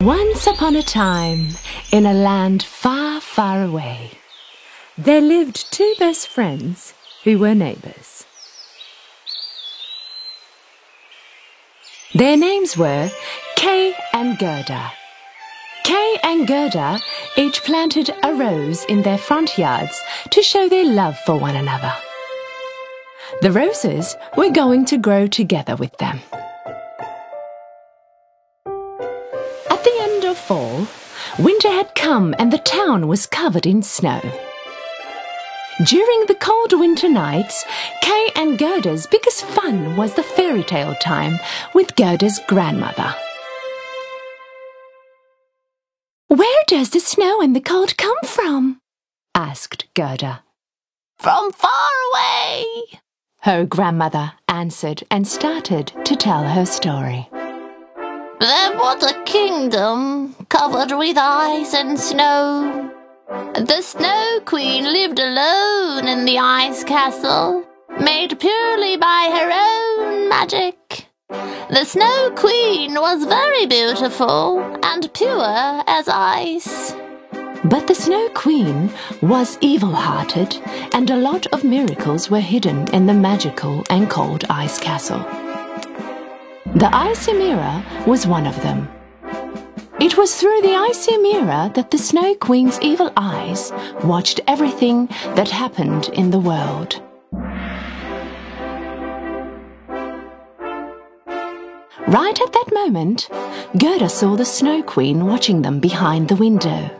Once upon a time, in a land far, far away, there lived two best friends who were neighbours. Their names were Kay and Gerda. Kay and Gerda each planted a rose in their front yards to show their love for one another. The roses were going to grow together with them. At the end of fall, winter had come and the town was covered in snow. During the cold winter nights, Kay and Gerda's biggest fun was the fairy tale time with Gerda's grandmother. "Where does the snow and the cold come from?" asked Gerda. "From far away," her grandmother answered and started to tell her story. "There was a kingdom covered with ice and snow. The Snow Queen lived alone in the ice castle, made purely by her own magic. The Snow Queen was very beautiful and pure as ice." But the Snow Queen was evil-hearted, and a lot of miracles were hidden in the magical and cold ice castle. The icy mirror was one of them. It was through the icy mirror that the Snow Queen's evil eyes watched everything that happened in the world. Right at that moment, Gerda saw the Snow Queen watching them behind the window.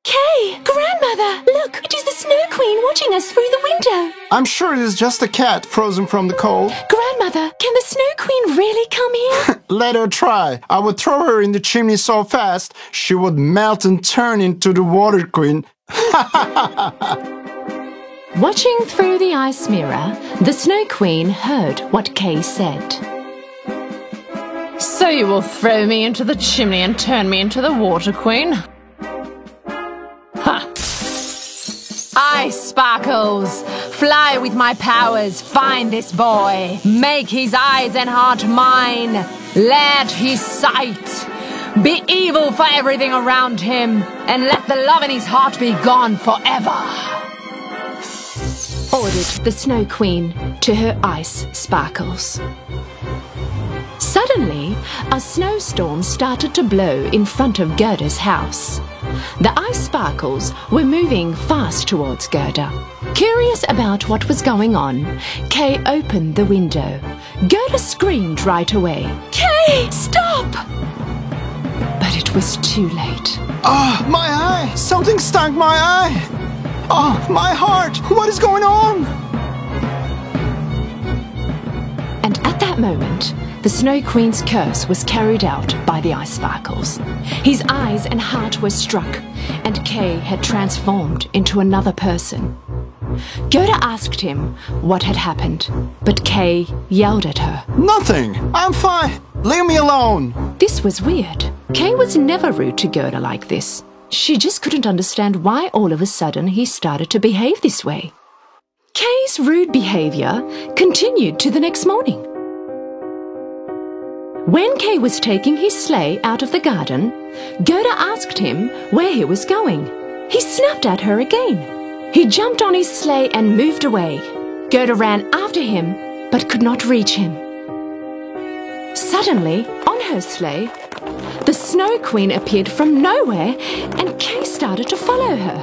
"Kay! Grandmother! Look! It is the Snow Queen watching us through the window!" I'm sure it is just a cat frozen from the cold. "Grandmother, can the Snow Queen really come here?" Let her try. I would throw her in the chimney so fast she would melt and turn into the Water Queen. Watching through the ice mirror, the Snow Queen heard what Kay said. "So you will throw me into the chimney and turn me into the Water Queen? Ha! Ice Sparkles, fly with my powers, find this boy, make his eyes and heart mine, let his sight be evil for everything around him, and let the love in his heart be gone forever," ordered the Snow Queen to her Ice Sparkles. Suddenly, a snowstorm started to blow in front of Gerda's house. The Ice Sparkles were moving fast towards Gerda. Curious about what was going on, Kay opened the window. Gerda screamed right away, "Kay, stop!" But it was too late. Oh, my eye! Something stung my eye! Oh, my heart! What is going on? And at that moment, the Snow Queen's curse was carried out by the Ice Sparkles. His eyes and heart were struck, and Kay had transformed into another person. Gerda asked him what had happened, but Kay yelled at her. Nothing! I'm fine! Leave me alone! This was weird. Kay was never rude to Gerda like this. She just couldn't understand why all of a sudden he started to behave this way. Kay's rude behavior continued to the next morning. When Kay was taking his sleigh out of the garden, Gerda asked him where he was going. He snapped at her again. He jumped on his sleigh and moved away. Gerda ran after him, but could not reach him. Suddenly, on her sleigh, the Snow Queen appeared from nowhere, and Kay started to follow her.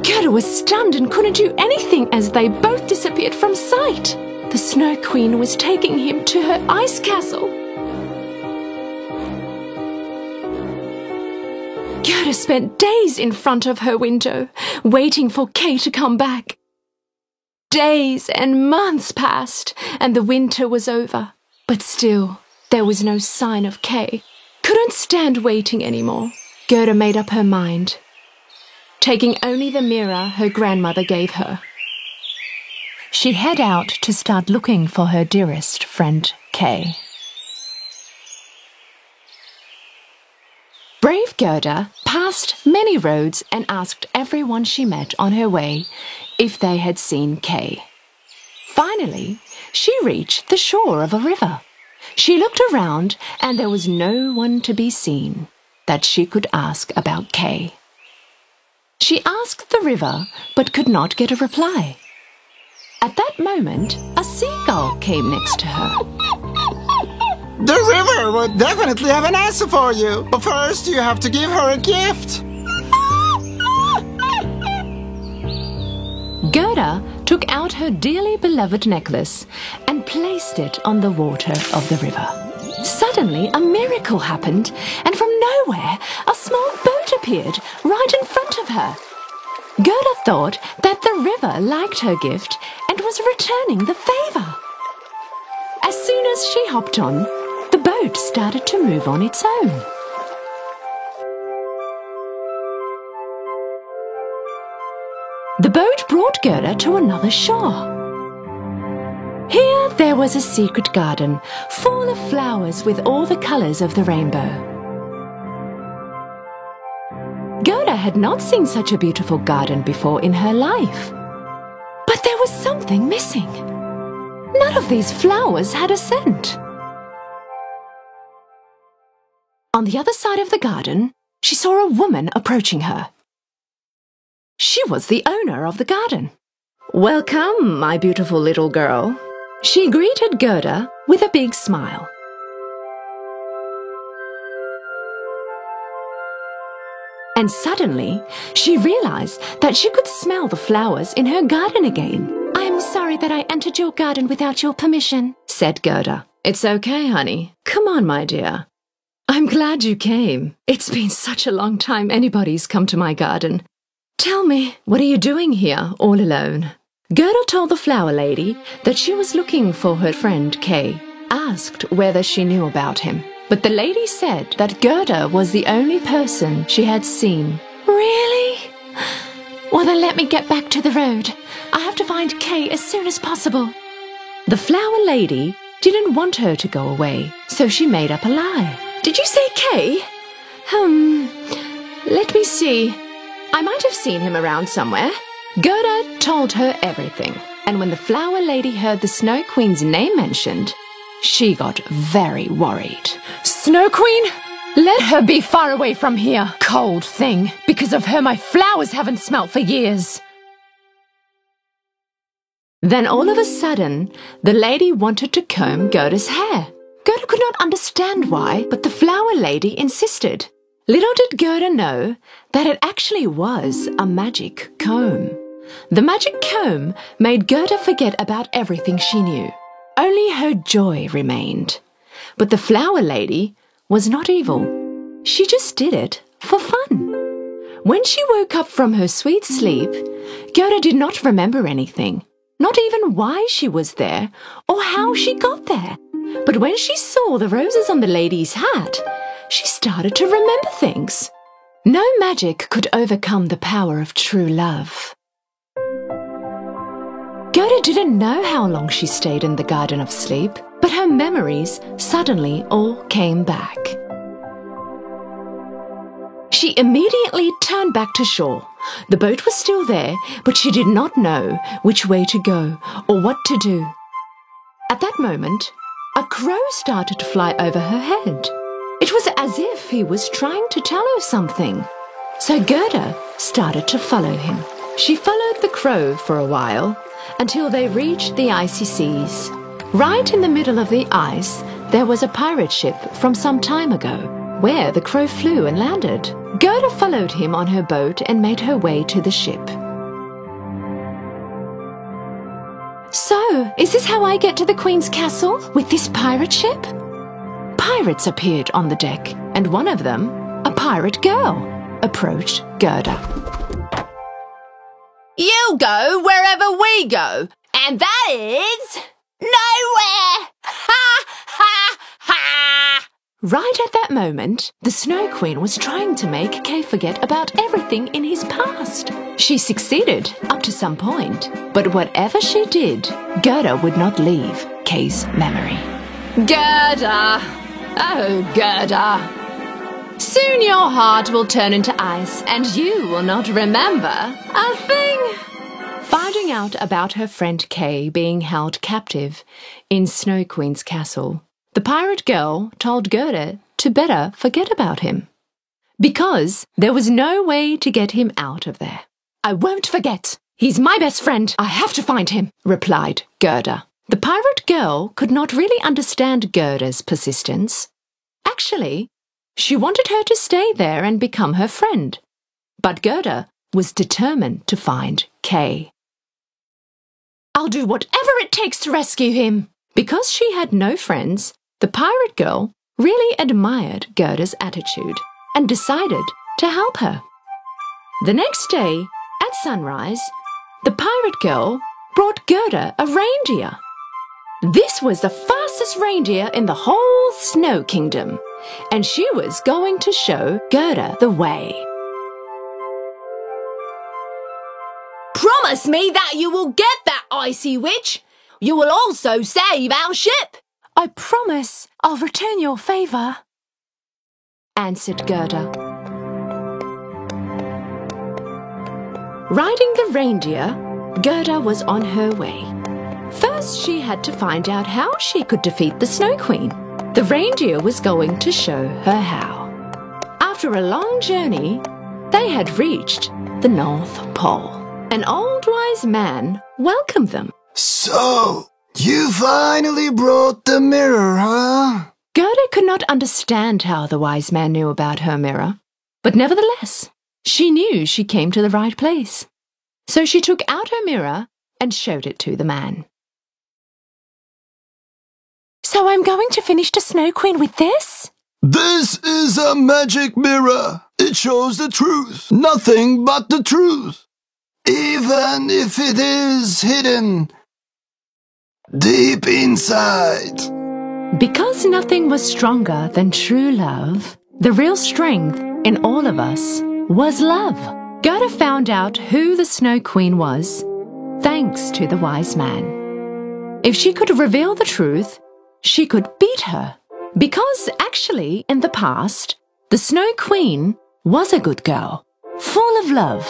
Gerda was stunned and couldn't do anything as they both disappeared from sight. The Snow Queen was taking him to her ice castle. Gerda spent days in front of her window, waiting for Kay to come back. Days and months passed, and the winter was over. But still, there was no sign of Kay. Couldn't stand waiting anymore. Gerda made up her mind, taking only the mirror her grandmother gave her. She head out to start looking for her dearest friend, Kay. Brave Gerda passed many roads and asked everyone she met on her way if they had seen Kay. Finally, she reached the shore of a river. She looked around and there was no one to be seen that she could ask about Kay. She asked the river but could not get a reply. At that moment, a seagull came next to her. The river would definitely have an answer for you, but first you have to give her a gift. Gerda took out her dearly beloved necklace and placed it on the water of the river. Suddenly, a miracle happened, and from nowhere, a small boat appeared right in front of her. Gerda thought that the river liked her gift and was returning the favor. As soon as she hopped on, the boat started to move on its own. The boat brought Gerda to another shore. Here there was a secret garden full of flowers with all the colours of the rainbow. Gerda had not seen such a beautiful garden before in her life. But there was something missing. None of these flowers had a scent. On the other side of the garden, she saw a woman approaching her. She was the owner of the garden. "Welcome, my beautiful little girl." She greeted Gerda with a big smile. And suddenly, she realized that she could smell the flowers in her garden again. "I am sorry that I entered your garden without your permission," said Gerda. "It's okay, honey. Come on, my dear. I'm glad you came. It's been such a long time anybody's come to my garden. Tell me, what are you doing here all alone?" Gerda told the flower lady that she was looking for her friend Kay, asked whether she knew about him. But the lady said that Gerda was the only person she had seen. "Really? Well, then let me get back to the road. I have to find Kay as soon as possible." The flower lady didn't want her to go away, so she made up a lie. "Did you say Kay? Let me see. I might have seen him around somewhere." Gerda told her everything, and when the flower lady heard the Snow Queen's name mentioned, she got very worried. Snow Queen? Let her be far away from here, cold thing. Because of her, my flowers haven't smelt for years. Then all of a sudden, the lady wanted to comb Gerda's hair. Gerda could not understand why, but the flower lady insisted. Little did Gerda know that it actually was a magic comb. The magic comb made Gerda forget about everything she knew. Only her joy remained. But the flower lady was not evil. She just did it for fun. When she woke up from her sweet sleep, Gerda did not remember anything, not even why she was there or how she got there. But when she saw the roses on the lady's hat, she started to remember things. No magic could overcome the power of true love. Gerda didn't know how long she stayed in the Garden of Sleep, but her memories suddenly all came back. She immediately turned back to shore. The boat was still there, but she did not know which way to go or what to do. At that moment, a crow started to fly over her head. It was as if he was trying to tell her something. So Gerda started to follow him. She followed the crow for a while until they reached the icy seas. Right in the middle of the ice, there was a pirate ship from some time ago, where the crow flew and landed. Gerda followed him on her boat and made her way to the ship. "So, is this how I get to the Queen's castle? With this pirate ship?" Pirates appeared on the deck, and one of them, a pirate girl, approached Gerda. You go wherever we go, and that is nowhere! Ha, ha, ha! Right at that moment, the Snow Queen was trying to make Kay forget about everything in his past. She succeeded up to some point, but whatever she did, Gerda would not leave Kay's memory. Gerda! Oh, Gerda! Soon your heart will turn into ice, and you will not remember a thing. Finding out about her friend Kay being held captive in Snow Queen's castle, The pirate girl told Gerda to better forget about him, because there was no way to get him out of there. "I won't forget. He's my best friend. I have to find him," replied Gerda. The pirate girl could not really understand Gerda's persistence. Actually, she wanted her to stay there and become her friend. But Gerda was determined to find Kay. "I'll do whatever it takes to rescue him." Because she had no friends, the pirate girl really admired Gerda's attitude and decided to help her. The next day, at sunrise, the pirate girl brought Gerda a reindeer. This was the fastest reindeer in the whole Snow Kingdom, and she was going to show Gerda the way. "Promise me that you will get that icy witch. You will also save our ship." "I promise I'll return your favour," answered Gerda. Riding the reindeer, Gerda was on her way. First, she had to find out how she could defeat the Snow Queen. The reindeer was going to show her how. After a long journey, they had reached the North Pole. An old wise man welcomed them. So, you finally brought the mirror, huh? Gerda could not understand how the wise man knew about her mirror, but nevertheless, she knew she came to the right place. So she took out her mirror and showed it to the man. "So I'm going to finish the Snow Queen with this?" This is a magic mirror. It shows the truth, nothing but the truth. Even if it is hidden deep inside. Because nothing was stronger than true love, the real strength in all of us was love. Gerda found out who the Snow Queen was, thanks to the wise man. If she could reveal the truth, she could beat her. Because actually, in the past, the Snow Queen was a good girl, full of love.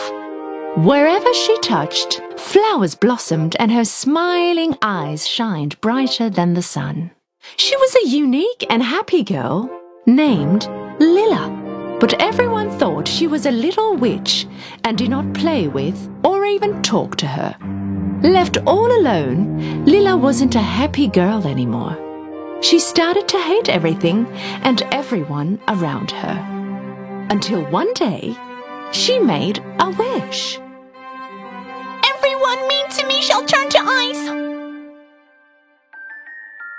Wherever she touched, flowers blossomed and her smiling eyes shined brighter than the sun. She was a unique and happy girl named Lilla, but everyone thought she was a little witch and did not play with or even talk to her. Left all alone, Lilla wasn't a happy girl anymore. She started to hate everything and everyone around her. Until one day, she made a wish. "Everyone mean to me shall turn to ice."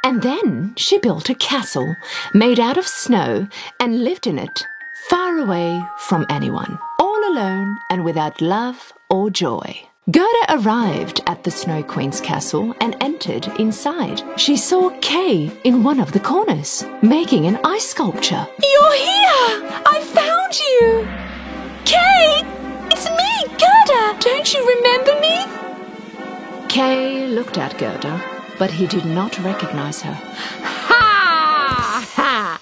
And then she built a castle made out of snow and lived in it, far away from anyone, all alone and without love or joy. Gerda arrived at the Snow Queen's castle and entered inside. She saw Kay in one of the corners, making an ice sculpture. "You're here! I found you! Kay! It's me, Gerda! Don't you remember me?" Kay looked at Gerda, but he did not recognize her. Ha! Ha!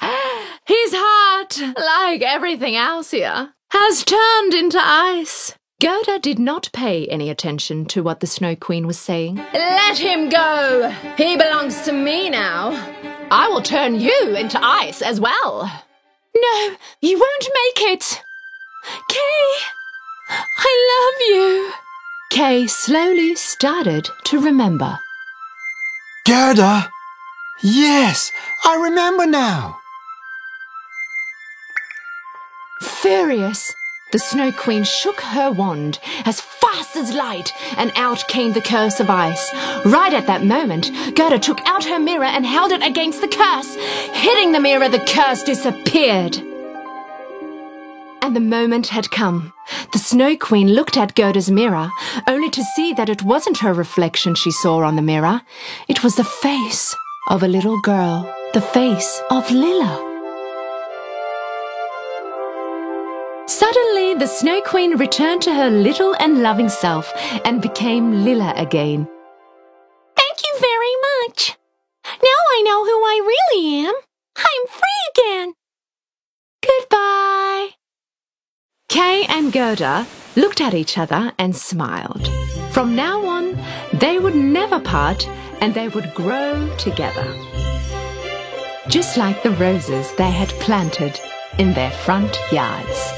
His heart, like everything else here, has turned into ice. Gerda did not pay any attention to what the Snow Queen was saying. "Let him go! He belongs to me now. I will turn you into ice as well." "No, you won't make it! Kay, I love you!" Kay slowly started to remember. Gerda? Yes, I remember now. Furious, the Snow Queen shook her wand as fast as light, and out came the curse of ice. Right at that moment, Gerda took out her mirror and held it against the curse. Hitting the mirror, the curse disappeared. And the moment had come. The Snow Queen looked at Gerda's mirror, only to see that it wasn't her reflection she saw on the mirror. It was the face of a little girl, the face of Lilla. Suddenly, the Snow Queen returned to her little and loving self and became Lilla again. "Thank you very much. Now I know who I really am. I'm free again. Goodbye." Kay and Gerda looked at each other and smiled. From now on, they would never part and they would grow together. just like the roses they had planted in their front yards.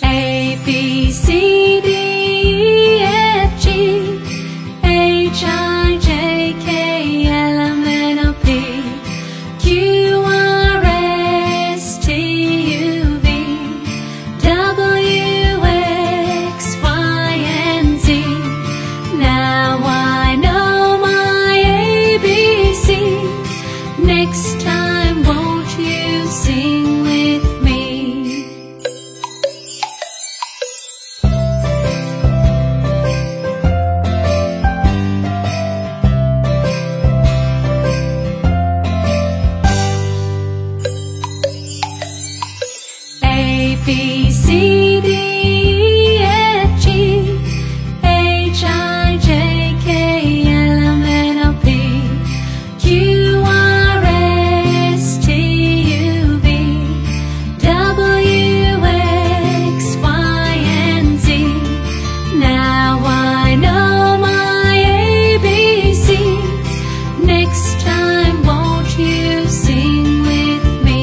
A, B, C, D, E, F, G, H, I, J, K, L, M, N, O, P, Q, R, S, T, U, V, W, X, Y, and Z. Now I know my ABC. Next time, won't you sing with me? A, B, C, D, E, F, G, H, I, J, K, L, M, N, O, P, Q, R, S, T, U, V, W, X, Y, and Z. Now I know my ABC. Next time, won't you sing with me?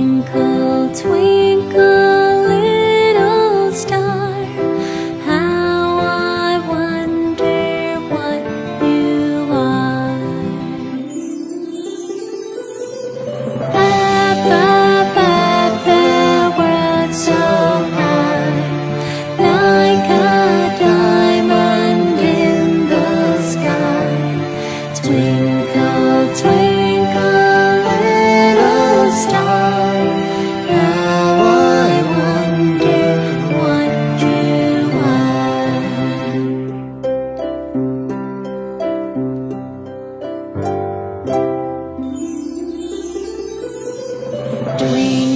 Twinkle, twinkle, little star, how I wonder what you are. Up, up, up, the world so high, like a diamond in the sky. Twinkle, twinkle, little star, how I wonder what you are. Twinkle,